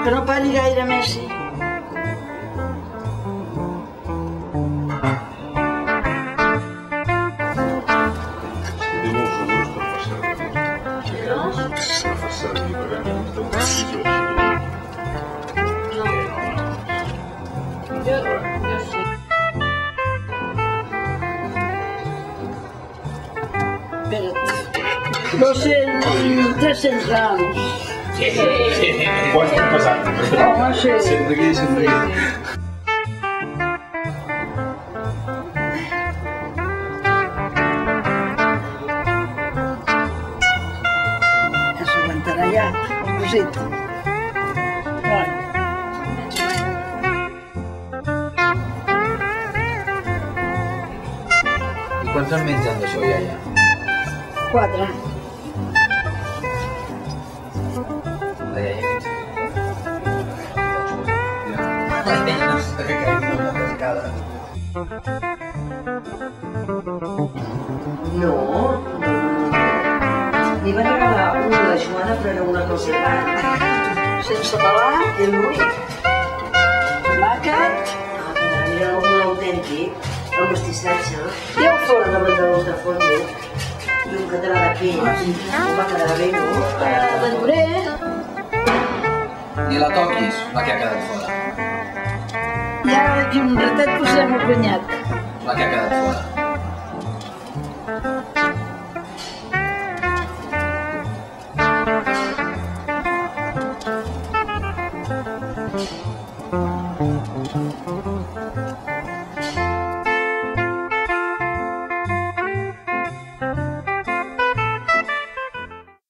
Que no parli gaire, Messi. Espera't. 300 grams. Sí. Pots passar. Home, sí. Sent d'aquí, sent d'aquí. Ja s'aguantarà ja, el cosit. I quants en mengen d'això, iaia? 4. La iaia mitja. La iaia no sé que caigui una pescada. No. Li va regalar una a la Joana, però era una cosa gran. Sense pelar i l'únic. Tomàquet. Era un autèntic, el mestissatge. I el forn. De menjadors de fondo. I un català de pell. Va quedar bé, no? De llorer. Ni la toquis, la que ha quedat fora. I ara d'aquí un ratet posarem el cunyat. La que ha quedat fora. Thank you.